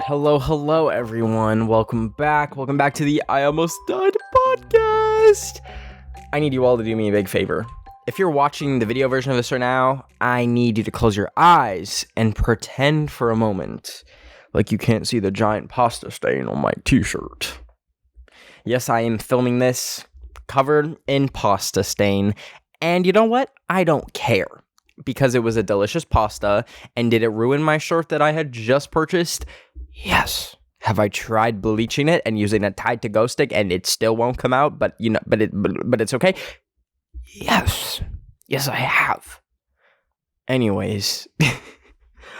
Hello, everyone. Welcome back. Welcome back to the I Almost Died podcast. I need you all to do me a big favor. If you're watching the video version of this right now, I need you to close your eyes and pretend for a moment like you can't see the giant pasta stain on my t-shirt. Yes, I am filming this covered in pasta stain. And you know what? I don't care. Because it was a delicious pasta. And did it ruin my shirt that I had just purchased? Yes. Have I tried bleaching it and using a Tide to Go stick and it still won't come out, but it's okay? Yes. Yes, I have. Anyways,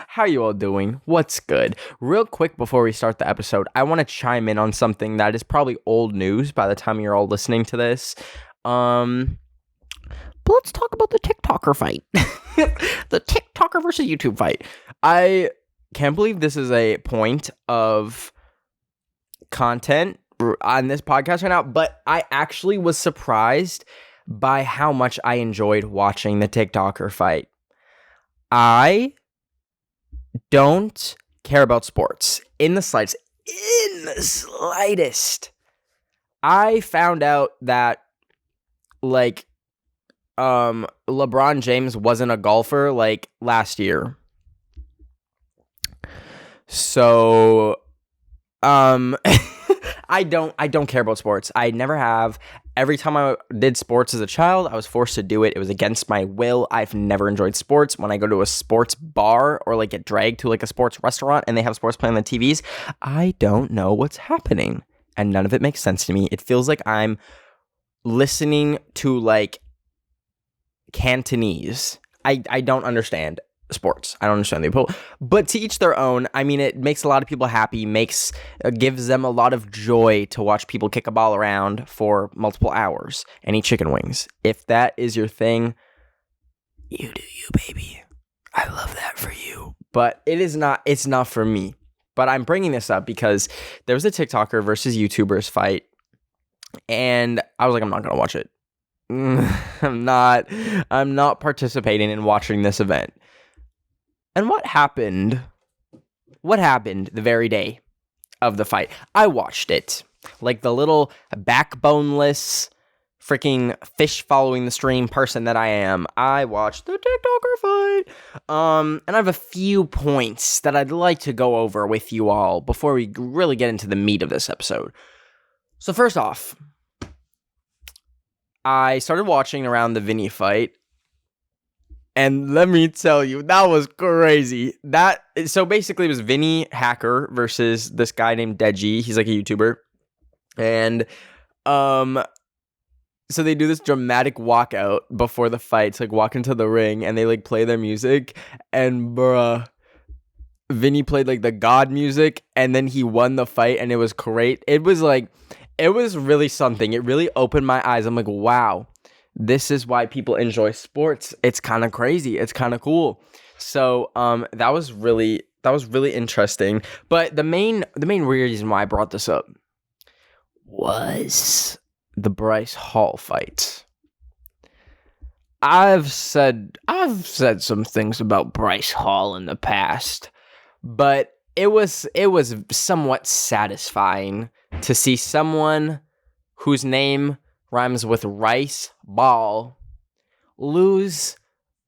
how you all doing? What's good? Real quick before we start the episode, I want to chime in on something that is probably old news by the time you're all listening to this. But let's talk about the TikToker fight. The TikToker versus YouTube fight. I can't believe this is a point of content on this podcast right now, but I actually was surprised by how much I enjoyed watching the TikToker fight. I don't care about sports in the slightest. I found out that, LeBron James wasn't a golfer, last year. So, I don't care about sports. I never have. Every time I did sports as a child, I was forced to do it. It was against my will. I've never enjoyed sports. When I go to a sports bar or get dragged to a sports restaurant and they have sports playing on the TVs, I don't know what's happening. And none of it makes sense to me. It feels like I'm listening to Cantonese. I don't understand sports. I don't understand the people, but to each their own. I mean, it makes a lot of people happy, gives them a lot of joy to watch people kick a ball around for multiple hours and eat chicken wings. If that is your thing, you do you, baby. I love that for you. But it's not for me. But I'm bringing this up because there was a TikToker versus YouTubers fight, and I was like, I'm not going to watch it. I'm not participating in watching this event. And what happened the very day of the fight? I watched it. Like the little backboneless freaking fish following the stream person that I am. I watched the TikToker fight. And I have a few points that I'd like to go over with you all before we really get into the meat of this episode. So first off, I started watching around the Vinny fight, and let me tell you, that was crazy. So basically it was Vinny Hacker versus this guy named Deji. He's like a YouTuber. And so they do this dramatic walkout before the fight to walk into the ring, and they play their music, and Vinny played the God music, and then he won the fight, and it was great. It was really something. It really opened my eyes. I'm like, wow, this is why people enjoy sports. It's kind of crazy. It's kind of cool. So that was really interesting. But the main reason why I brought this up was the Bryce Hall fight. I've said some things about Bryce Hall in the past, but it was somewhat satisfying to see someone whose name rhymes with rice ball lose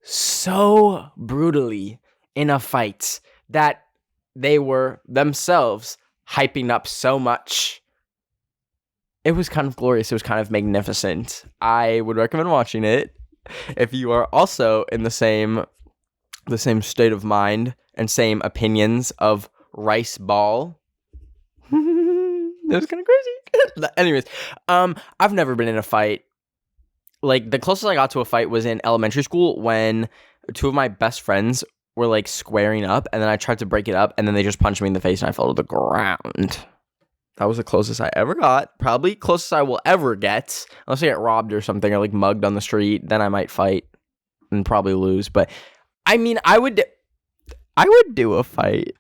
so brutally in a fight that they were themselves hyping up so much. It was kind of glorious. It was kind of magnificent. I would recommend watching it if you are also in the same state of mind and same opinions of rice ball. It was kind of crazy. Anyways, I've never been in a fight. The closest I got to a fight was in elementary school when two of my best friends were squaring up, and then I tried to break it up, and then they just punched me in the face and I fell to the ground. That was the closest I ever got. Probably closest I will ever get, unless I get robbed or something or mugged on the street. Then I might fight and probably lose. But I mean, I would do a fight.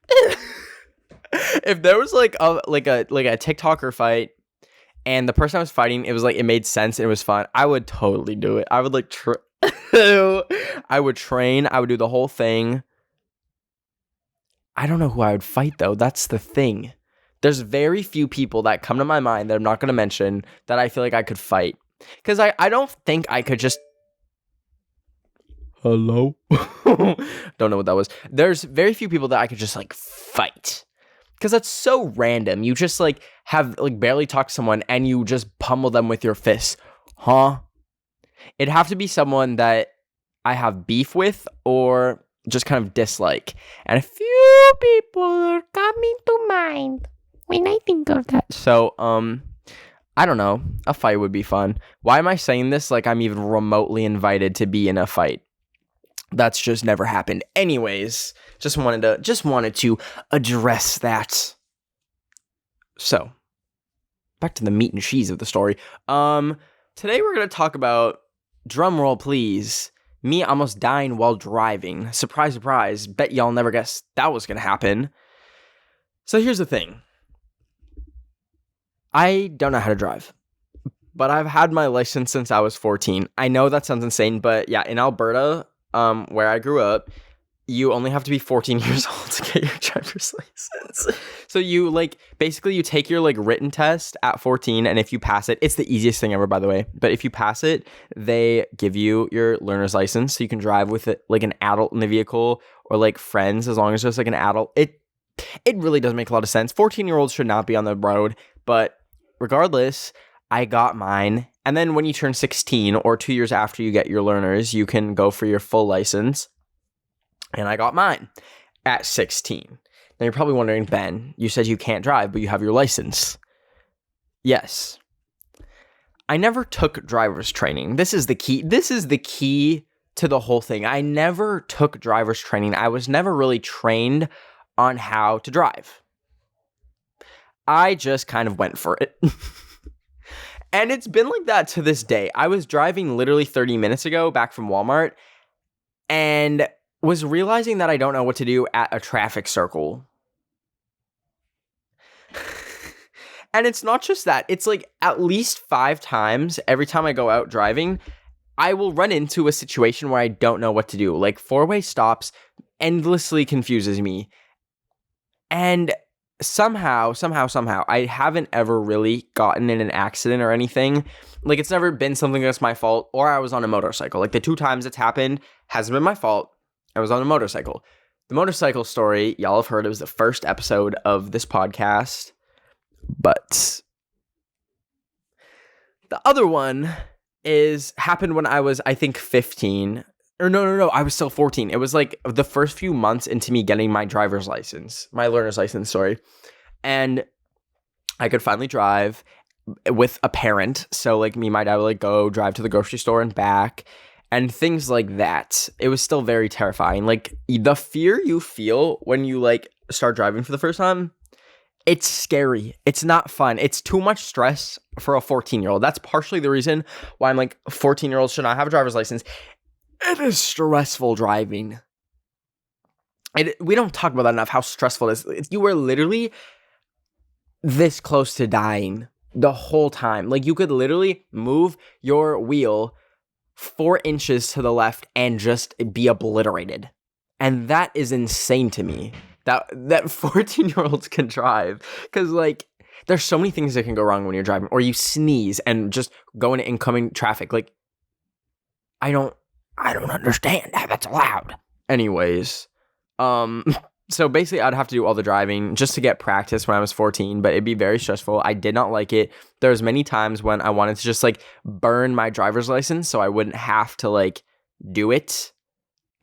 If there was a TikToker fight and the person I was fighting, it was it made sense and it was fun, I would totally do it. I would I would train. I would do the whole thing. I don't know who I would fight, though. That's the thing. There's very few people that come to my mind that I'm not going to mention that I feel like I could fight. Because I don't think I could just... Hello? Don't know what that was. There's very few people that I could just, like, fight. Because that's so random. You just, like, have, like, barely talked to someone and you just pummel them with your fists. Huh? It'd have to be someone that I have beef with or just kind of dislike. And a few people are coming to mind when I think of that. So, I don't know. A fight would be fun. Why am I saying this like I'm even remotely invited to be in a fight? That's just never happened. Anyways, just wanted to address that. So, back to the meat and cheese of the story. Today we're going to talk about, drum roll please, me almost dying while driving. Surprise, surprise. Bet y'all never guessed that was going to happen. So here's the thing. I don't know how to drive, but I've had my license since I was 14. I know that sounds insane, but yeah, in Alberta, where I grew up, you only have to be 14 years old to get your driver's license. So you basically you take your written test at 14, and if you pass it, it's the easiest thing ever, by the way. But if you pass it, they give you your learner's license, so you can drive with it an adult in the vehicle or friends, as long as there's an adult. It really does make a lot of sense. 14-year-olds should not be on the road, but regardless, I got mine. And then when you turn 16 or 2 years after you get your learners, you can go for your full license. And I got mine at 16. Now you're probably wondering, Ben, you said you can't drive, but you have your license. Yes. I never took driver's training. This is the key. This is the key to the whole thing. I never took driver's training. I was never really trained on how to drive. I just kind of went for it. And it's been like that to this day. I was driving literally 30 minutes ago back from Walmart and was realizing that I don't know what to do at a traffic circle. And it's not just that. It's at least 5 times every time I go out driving, I will run into a situation where I don't know what to do. 4-way stops endlessly confuses me. And somehow, I haven't ever really gotten in an accident or anything. It's never been something that's my fault, or I was on a motorcycle. The 2 times it's happened hasn't been my fault. I was on a motorcycle. The motorcycle story, y'all have heard, it was the first episode of this podcast. But the other one happened when I was, I think, 15. Or no, I was still 14. It was the first few months into me getting my driver's license, my learner's license, sorry. And I could finally drive with a parent. So me and my dad would go drive to the grocery store and back and things like that. It was still very terrifying. The fear you feel when you start driving for the first time, it's scary. It's not fun. It's too much stress for a 14-year-old. That's partially the reason why I'm 14-year-olds should not have a driver's license. It is stressful driving. We don't talk about that enough, how stressful it is. You were literally this close to dying the whole time. You could literally move your wheel 4 inches to the left and just be obliterated. And that is insane to me, that 14-year-olds can drive. Because, there's so many things that can go wrong when you're driving. Or you sneeze and just go into incoming traffic. I don't understand how that's allowed. Anyways, so basically I'd have to do all the driving just to get practice when I was 14, but it'd be very stressful. I did not like it. There was many times when I wanted to just burn my driver's license so I wouldn't have to do it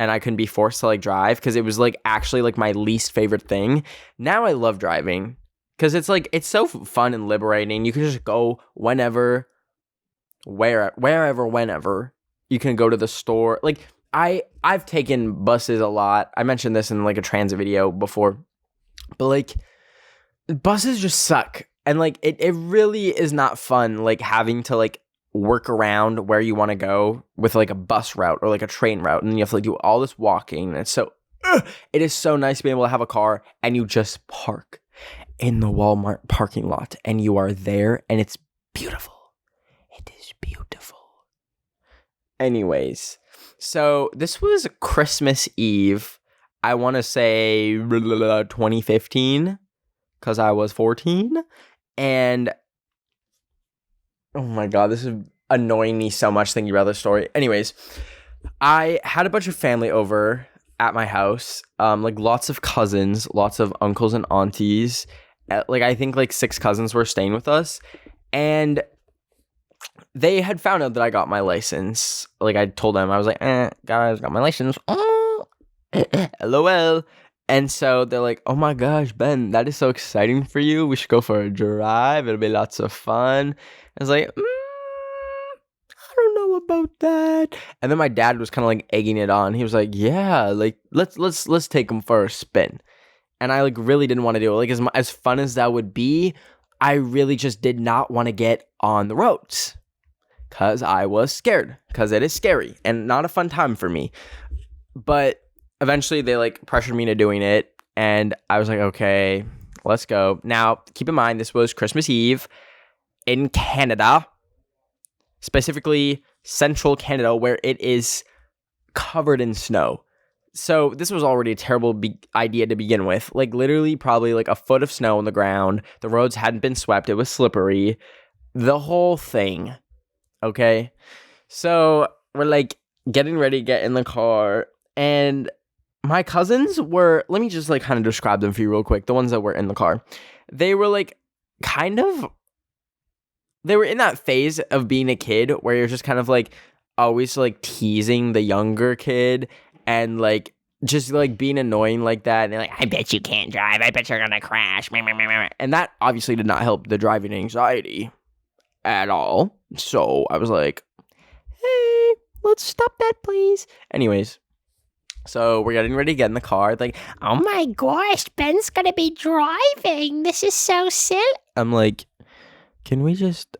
and I couldn't be forced to drive, because it was actually my least favorite thing. Now I love driving because it's so fun and liberating. You can just go whenever, wherever, whenever. You can go to the store. I've taken buses a lot. I mentioned this in a transit video before. But buses just suck. And it really is not fun having to work around where you want to go with a bus route or a train route. And then you have to do all this walking. And it's so it is so nice to be able to have a car and you just park in the Walmart parking lot and you are there and it's beautiful. It is beautiful. Anyways, so this was Christmas Eve. I want to say 2015 because I was 14. And oh my God, this is annoying me so much thinking about this story. Anyways, I had a bunch of family over at my house, like lots of cousins, lots of uncles and aunties. Like I think like 6 cousins were staying with us, and they had found out that I got my license. Like I told them, I was like, guys, got my license. LOL. And so they're like, oh my gosh, Ben, that is so exciting for you. We should go for a drive. It'll be lots of fun. I was like, I don't know about that. And then my dad was kind of like egging it on. He was like, yeah, like let's take him for a spin. And I like really didn't want to do it. Like as fun as that would be, I really just did not want to get on the roads because I was scared, because it is scary and not a fun time for me. But eventually they like pressured me into doing it, and I was like, okay, let's go. Now, keep in mind, this was Christmas Eve in Canada, specifically central Canada, where it is covered in snow. So this was already a terrible idea to begin with. Like literally probably like a foot of snow on the ground. The roads hadn't been swept. It was slippery. The whole thing. Okay. So we're like getting ready to get in the car, and my cousins were, let me just like kind of describe them for you real quick. The ones that were in the car. They were like they were in that phase of being a kid where you're just kind of like always like teasing the younger kid and like just like being annoying like that. And they're like, I bet you can't drive. I bet you're going to crash. And that obviously did not help the driving anxiety at all. So I was like, hey, let's stop that, please. Anyways, so we're getting ready to get in the car. Like, oh my gosh, Ben's going to be driving. This is so silly. I'm like, Can we just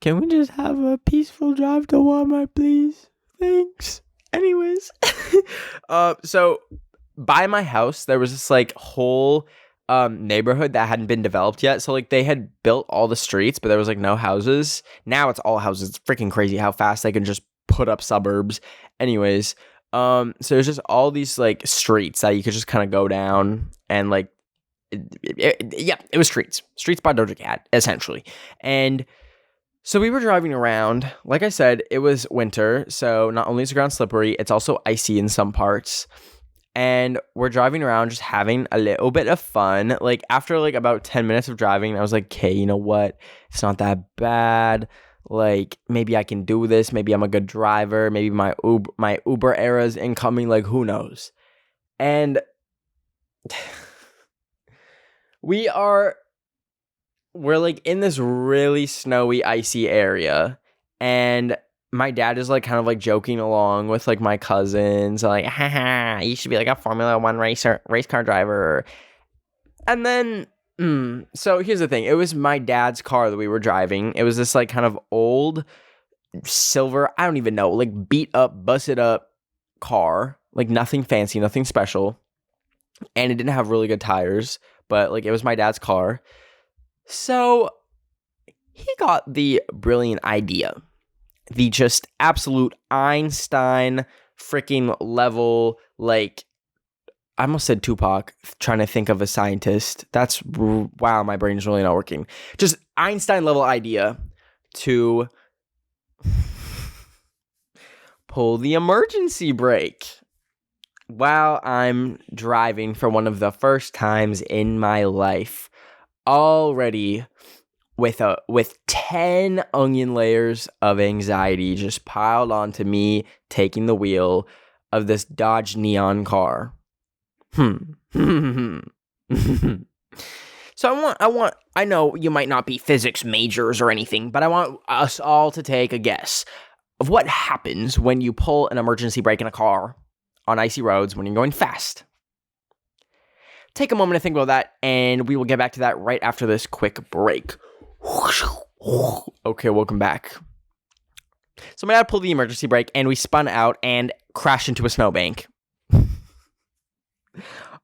have a peaceful drive to Walmart, please? Thanks. Anyways, so by my house, there was this like whole neighborhood that hadn't been developed yet. So like they had built all the streets, but there was like no houses. Now it's all houses. It's freaking crazy how fast they can just put up suburbs. Anyways, so there's just all these like streets that you could just kind of go down, and like it was streets by Doja Cat, essentially. And so we were driving around. Like I said, it was winter, so not only is the ground slippery, it's also icy in some parts. And we're driving around just having a little bit of fun. Like after like about 10 minutes of driving, I was like, okay, you know what? It's not that bad. Like maybe I can do this. Maybe I'm a good driver. Maybe my Uber era is incoming. Like who knows? And we're like in this really snowy, icy area, and my dad is like kind of like joking along with like my cousins, like, haha, you should be like a Formula One race car driver. And then, so here's the thing. It was my dad's car that we were driving. It was this like kind of old silver, I don't even know, like beat up, busted up car, like nothing fancy, nothing special. And it didn't have really good tires, but like it was my dad's car. So he got the brilliant idea, the just absolute Einstein freaking level, like I almost said Tupac, trying to think of a scientist. Wow, my brain's really not working. Just Einstein level idea to pull the emergency brake while I'm driving for one of the first times in my life. Already with 10 onion layers of anxiety just piled onto me taking the wheel of this Dodge Neon car. So I know you might not be physics majors or anything, but I want us all to take a guess of what happens when you pull an emergency brake in a car on icy roads when you're going fast. Take a moment to think about that, and we will get back to that right after this quick break. Okay, welcome back. So my dad pulled the emergency brake, and we spun out and crashed into a snowbank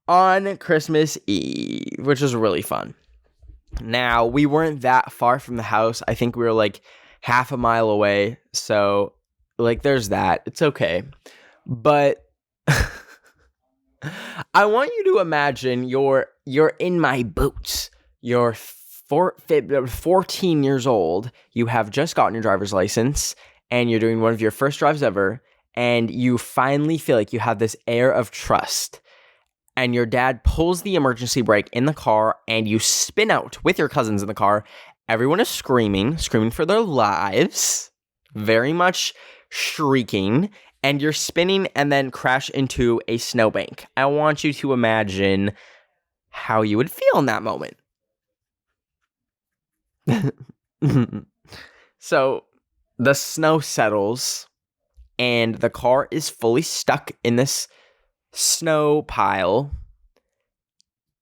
on Christmas Eve, which was really fun. Now, we weren't that far from the house. I think we were like half a mile away, so like there's that. It's okay. But I want you to imagine you're in my boots. You're 14 years old. You have just gotten your driver's license, and you're doing one of your first drives ever, and you finally feel like you have this air of trust. And your dad pulls the emergency brake in the car, and you spin out with your cousins in the car. Everyone is screaming for their lives, very much shrieking, and you're spinning and then crash into a snowbank. I want you to imagine how you would feel in that moment. So the snow settles, and the car is fully stuck in this snow pile.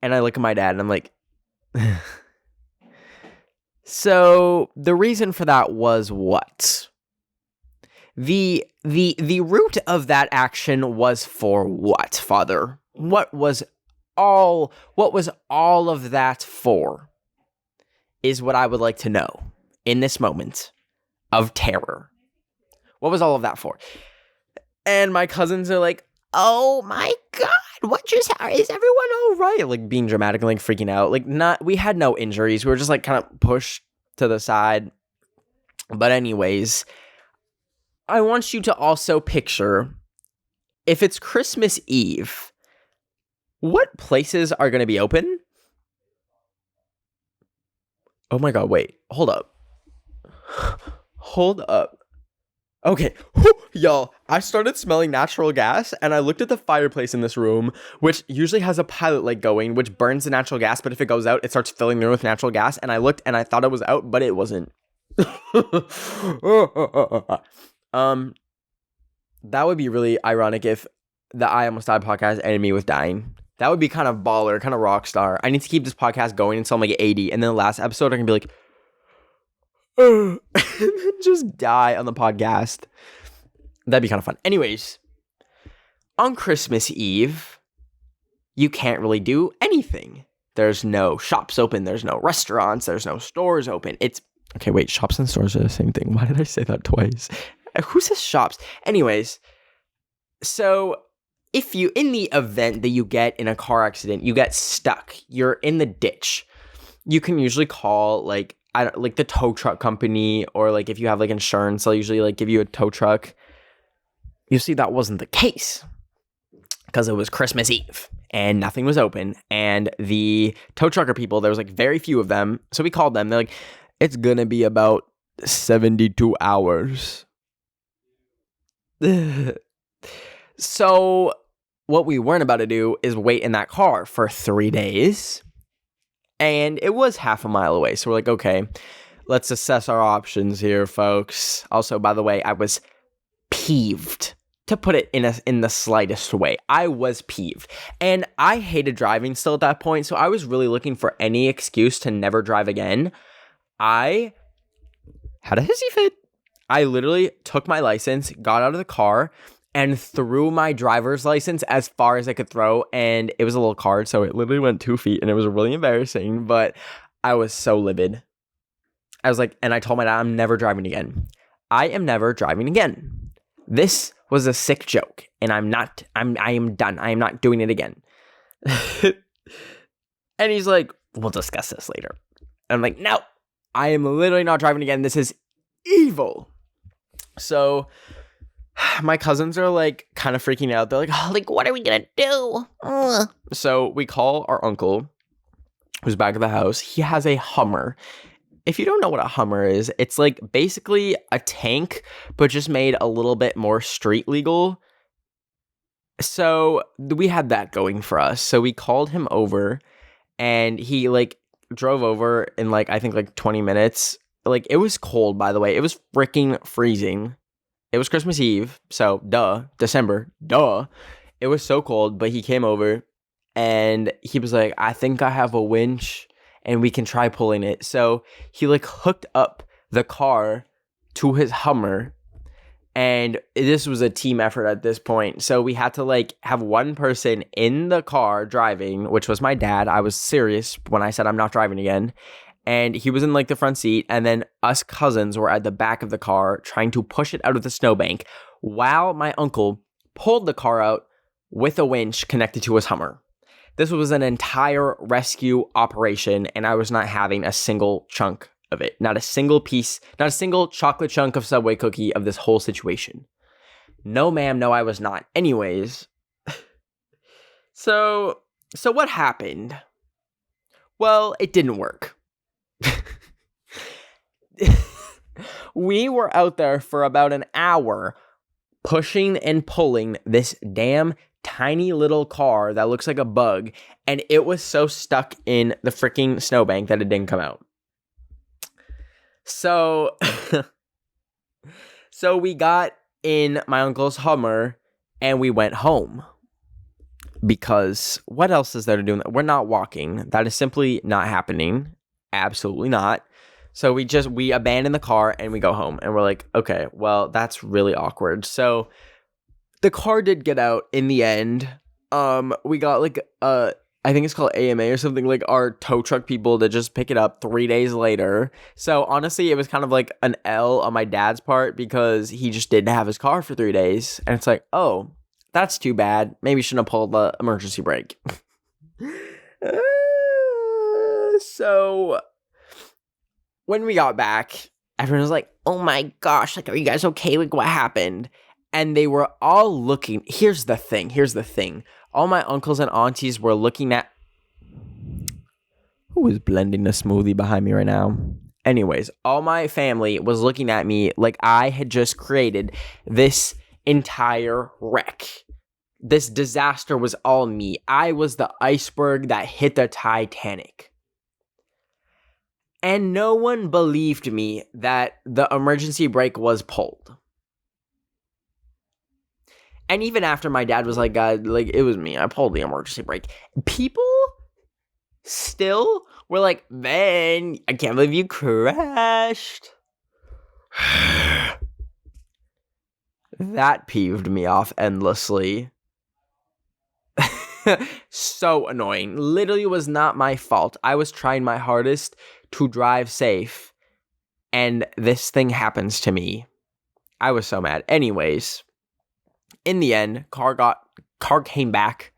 And I look at my dad and I'm like, so the reason for that was what? The root of that action was for what, Father? What was all of that for? Is what I would like to know in this moment of terror. What was all of that for? And my cousins are like, oh my God, what just happened? Is everyone all right? Like being dramatic and like freaking out. Like we had no injuries. We were just like kind of pushed to the side. But anyways, I want you to also picture, if it's Christmas Eve, what places are going to be open? Oh my God, wait, hold up. Okay, y'all, I started smelling natural gas, and I looked at the fireplace in this room, which usually has a pilot light going, which burns the natural gas, but if it goes out, it starts filling the room with natural gas, and I looked, and I thought it was out, but it wasn't. That would be really ironic if the I Almost Died podcast ended me with dying. That would be kind of baller, kind of rock star. I need to keep this podcast going until I'm like 80, and then the last episode I can be like, just die on the podcast. That'd be kind of fun. Anyways, on Christmas Eve, you can't really do anything. There's no shops open. There's no restaurants. There's no stores open. Okay, wait, shops and stores are the same thing. Why did I say that twice? Who says shops? Anyways, so in the event that you get in a car accident, you get stuck, you're in the ditch, you can usually call like the tow truck company, or like if you have like insurance, they'll usually like give you a tow truck. You see, that wasn't the case because it was Christmas Eve and nothing was open, and the tow trucker people, there was like very few of them, so we called them. They're like, it's gonna be about 72 hours. So what we weren't about to do is wait in that car for 3 days. And it was half a mile away. So we're like, okay, let's assess our options here, folks. Also, by the way, I was peeved, to put it in the slightest way. I was peeved. And I hated driving still at that point. So I was really looking for any excuse to never drive again. I had a hissy fit. I literally took my license, got out of the car, and threw my driver's license as far as I could throw, and it was a little card, so it literally went 2 feet, and it was really embarrassing, but I was so livid. I was like, and I told my dad, I'm never driving again. I am never driving again. This was a sick joke, and I am done. I am not doing it again. And he's like, we'll discuss this later. And I'm like, no, I am literally not driving again. This is evil. So my cousins are like kind of freaking out. They're like, oh, like, what are we gonna do? Ugh. So we call our uncle, who's back at the house. He has a Hummer. If you don't know what a Hummer is, it's like basically a tank, but just made a little bit more street legal. So we had that going for us. So we called him over, and he like drove over in like, I think like 20 minutes. Like, it was cold, by the way. It was freaking freezing. It was Christmas Eve, so December, It was so cold, but he came over, and he was like, I think I have a winch, and we can try pulling it. So he like hooked up the car to his Hummer, and this was a team effort at this point. So we had to like have one person in the car driving, which was my dad. I was serious when I said I'm not driving again. And he was in like the front seat, and then us cousins were at the back of the car trying to push it out of the snowbank while my uncle pulled the car out with a winch connected to his Hummer. This was an entire rescue operation, and I was not having a single chunk of it. Not a single piece, not a single chocolate chunk of Subway cookie of this whole situation. No, ma'am, no, I was not. Anyways, so what happened? Well, it didn't work. We were out there for about an hour pushing and pulling this damn tiny little car that looks like a bug, and it was so stuck in the freaking snowbank that it didn't come out. So, so we got in my uncle's Hummer and we went home. Because what else is there to do? We're not walking. That is simply not happening. Absolutely not. So we abandon the car and we go home. And we're like, okay, well, that's really awkward. So the car did get out in the end. We got like I think it's called AMA or something, like our tow truck people to just pick it up 3 days later. So honestly, it was kind of like an L on my dad's part because he just didn't have his car for 3 days. And it's like, oh, that's too bad. Maybe shouldn't have pulled the emergency brake. So when we got back, everyone was like, oh my gosh, like, are you guys okay? Like, what happened? And they were all looking. Here's the thing. All my uncles and aunties were looking at. Who is blending the smoothie behind me right now? Anyways, all my family was looking at me like I had just created this entire wreck. This disaster was all me. I was the iceberg that hit the Titanic. And no one believed me that the emergency brake was pulled. And even after my dad was like, God, like, it was me. I pulled the emergency brake. People still were like, man, I can't believe you crashed. That peeved me off endlessly. So annoying. Literally was not my fault. I was trying my hardest to drive safe, and this thing happens to me. I was so mad. Anyways, in the end, car came back,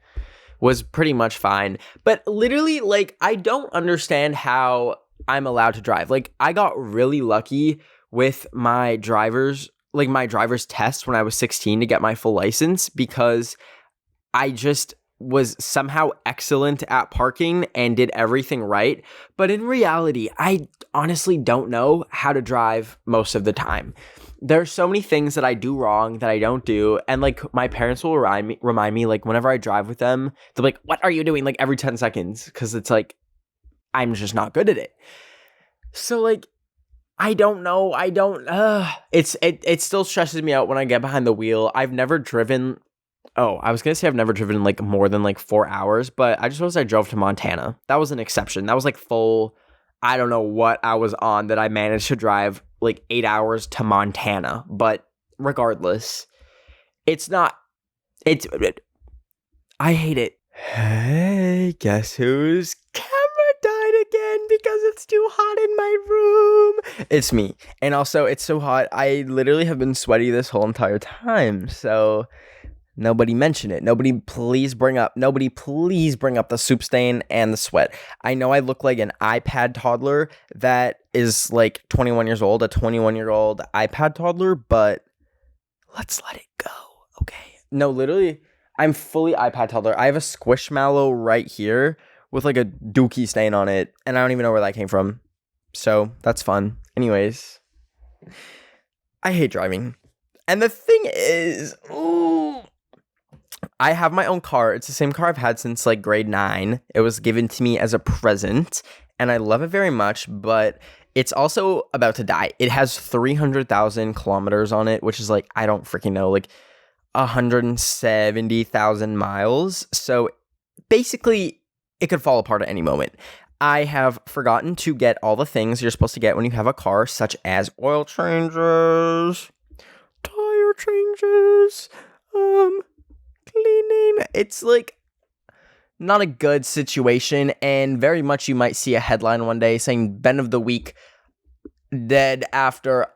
was pretty much fine. But literally, like, I don't understand how I'm allowed to drive. Like, I got really lucky with my driver's test when I was 16 to get my full license because I just was somehow excellent at parking and did everything right. But in reality, I honestly don't know how to drive most of the time. There's so many things that I do wrong that I don't do. And like my parents will remind me like whenever I drive with them, they're like, what are you doing? Like every 10 seconds. Cause it's like, I'm just not good at it. So like, I don't know. It still stresses me out when I get behind the wheel. I've never driven. Oh, I was going to say I've never driven like more than like 4 hours, but I just noticed I drove to Montana. That was an exception. That was like full, I don't know what I was on that I managed to drive like 8 hours to Montana. But regardless, I hate it. Hey, guess whose camera died again because it's too hot in my room? It's me. And also, it's so hot. I literally have been sweaty this whole entire time. So nobody mention it. Nobody please bring up the soup stain and the sweat. I know I look like an iPad toddler that is like 21 years old, a 21-year-old iPad toddler, but let's let it go, okay? No, literally, I'm fully iPad toddler. I have a Squishmallow right here with like a dookie stain on it, and I don't even know where that came from. So, that's fun. Anyways, I hate driving. And the thing is, I have my own car. It's the same car I've had since like grade 9. It was given to me as a present, and I love it very much, but it's also about to die. It has 300,000 kilometers on it, which is like, I don't freaking know, like 170,000 miles. So basically, it could fall apart at any moment. I have forgotten to get all the things you're supposed to get when you have a car, such as oil changes, tire changes, cleaning. It's like not a good situation, and very much you might see a headline one day saying Ben of the Week dead after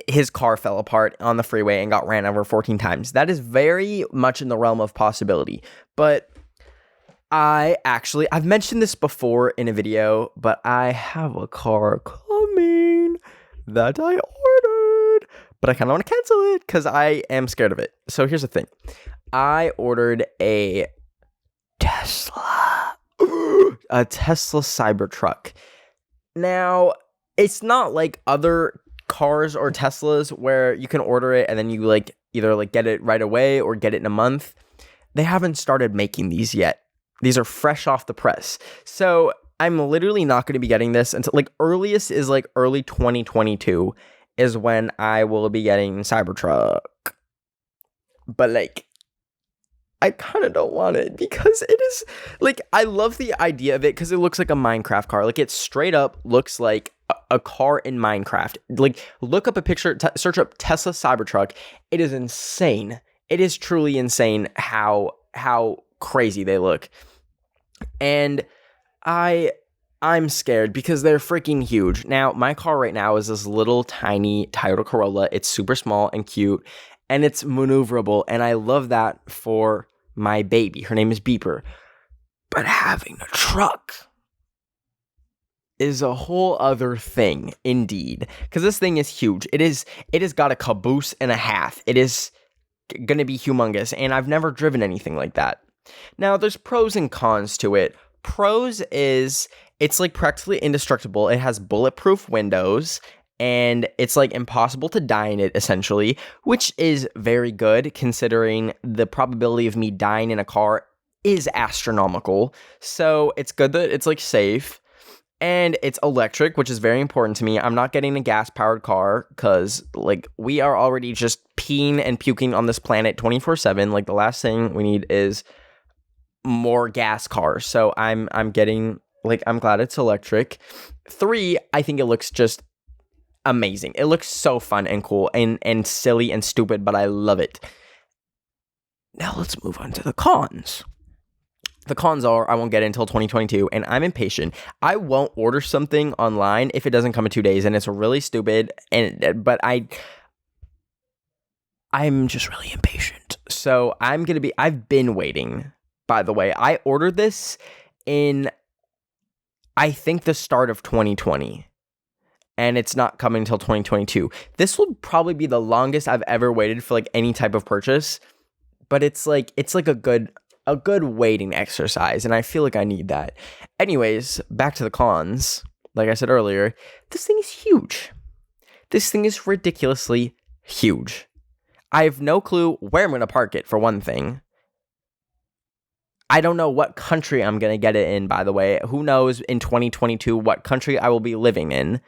his car fell apart on the freeway and got ran over 14 times. That is very much in the realm of possibility. But I've mentioned this before in a video, but I have a car coming that I ordered, but I kind of want to cancel it because I am scared of it. So here's the thing. I ordered a Tesla Cybertruck. Now, it's not like other cars or Teslas where you can order it and then you like either like get it right away or get it in a month. They haven't started making these yet. These are fresh off the press. So I'm literally not going to be getting this until like earliest is like early 2022 is when I will be getting Cybertruck. But like, I kind of don't want it because it is like, I love the idea of it because it looks like a Minecraft car. Like it straight up looks like a car in Minecraft. Like look up a picture, search up Tesla Cybertruck. It is insane. It is truly insane how crazy they look. And I'm scared because they're freaking huge. Now, my car right now is this little tiny Toyota Corolla. It's super small and cute, and it's maneuverable, and I love that for my baby. Her name is Beeper. But having a truck is a whole other thing, indeed. Because this thing is huge. It has got a caboose and a half. It is going to be humongous, and I've never driven anything like that. Now, there's pros and cons to it. Pros is it's like practically indestructible. It has bulletproof windows, and it's like impossible to die in it, essentially, which is very good considering the probability of me dying in a car is astronomical. So it's good that it's like safe. And it's electric, which is very important to me. I'm not getting a gas-powered car because, like, we are already just peeing and puking on this planet 24/7. Like, the last thing we need is more gas cars. So I'm getting, like, I'm glad it's electric. 3, I think it looks just amazing. It looks so fun and cool and silly and stupid, but I love it. Now let's move on to the cons. The cons are I won't get it until 2022, and I'm impatient. I won't order something online if it doesn't come in 2 days, and it's really stupid. But I'm just really impatient. So I've been waiting. By the way, I ordered this in, I think, the start of 2020, and it's not coming until 2022. This will probably be the longest I've ever waited for like any type of purchase, but it's like a good waiting exercise, and I feel like I need that. Anyways, back to the cons. Like I said earlier, this thing is huge. This thing is ridiculously huge. I have no clue where I'm going to park it, for one thing. I don't know what country I'm going to get it in, by the way. Who knows in 2022 what country I will be living in.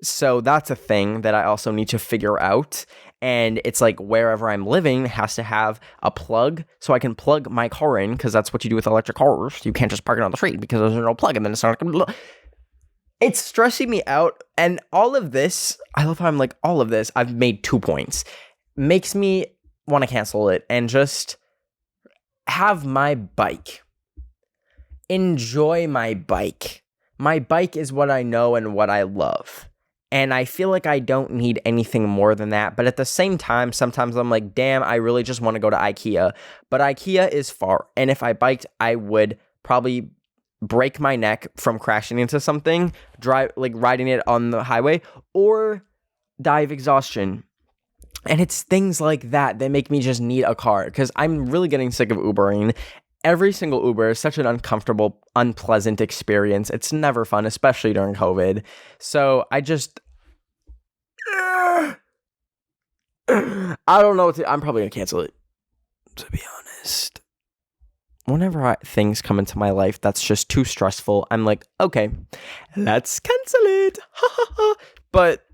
So that's a thing that I also need to figure out. And it's like wherever I'm living has to have a plug so I can plug my car in, because that's what you do with electric cars. You can't just park it on the street because there's no plug, and then it's not going to... It's stressing me out. And all of this, I love how I'm like, all of this, I've made 2 points. Makes me want to cancel it and just have my bike. Enjoy my bike. My bike is what I know and what I love. And I feel like I don't need anything more than that. But at the same time, sometimes I'm like, damn, I really just want to go to IKEA. But IKEA is far. And if I biked, I would probably break my neck from crashing into something, riding it on the highway, or die of exhaustion. And it's things like that that make me just need a car, because I'm really getting sick of Ubering. Every single Uber is such an uncomfortable, unpleasant experience. It's never fun, especially during COVID. So I just... I don't know I'm probably going to cancel it, to be honest. Whenever things come into my life that's just too stressful, I'm like, okay, let's cancel it. But...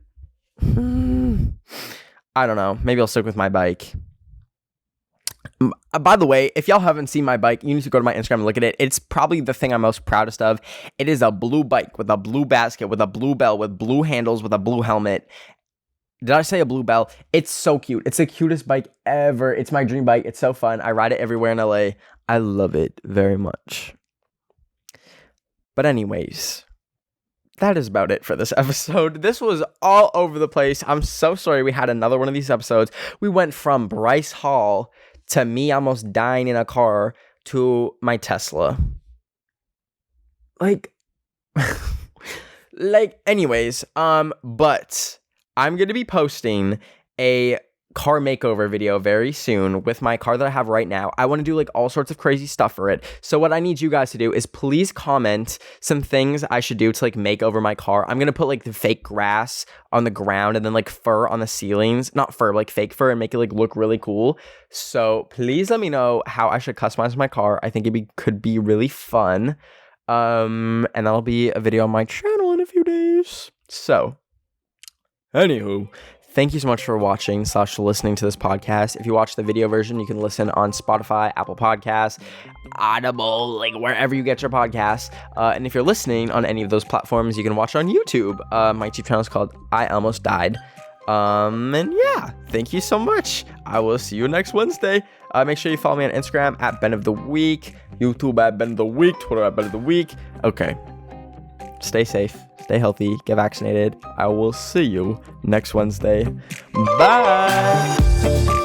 I don't know. Maybe I'll stick with my bike. By the way, if y'all haven't seen my bike, you need to go to my Instagram and look at it. It's probably the thing I'm most proudest of. It is a blue bike with a blue basket, with a blue bell, with blue handles, with a blue helmet. Did I say a blue bell? It's so cute. It's the cutest bike ever. It's my dream bike. It's so fun. I ride it everywhere in LA. I love it very much. But anyways, that is about it for this episode. This was all over the place. I'm so sorry we had another one of these episodes. We went from Bryce Hall to me almost dying in a car to my Tesla. Like, anyways, but I'm gonna be posting a car makeover video very soon with my car that I have right now. I want to do like all sorts of crazy stuff for it. So what I need you guys to do is please comment some things I should do to like make over my car. I'm going to put like the fake grass on the ground and then like fur on the ceilings, not fur, like fake fur, and make it like look really cool. So please let me know how I should customize my car. I think could be really fun. And that'll be a video on my channel in a few days. So anywho, thank you so much for watching / listening to this podcast. If you watch the video version, you can listen on Spotify, Apple Podcasts, Audible, like wherever you get your podcasts. And if you're listening on any of those platforms, you can watch on YouTube. My YouTube channel is called I Almost Died. And yeah, thank you so much. I will see you next Wednesday. Make sure you follow me on Instagram at Ben of the Week, YouTube at Ben of the Week, Twitter at Ben of the Week. Okay. Stay safe, stay healthy, get vaccinated. I will see you next Wednesday. Bye.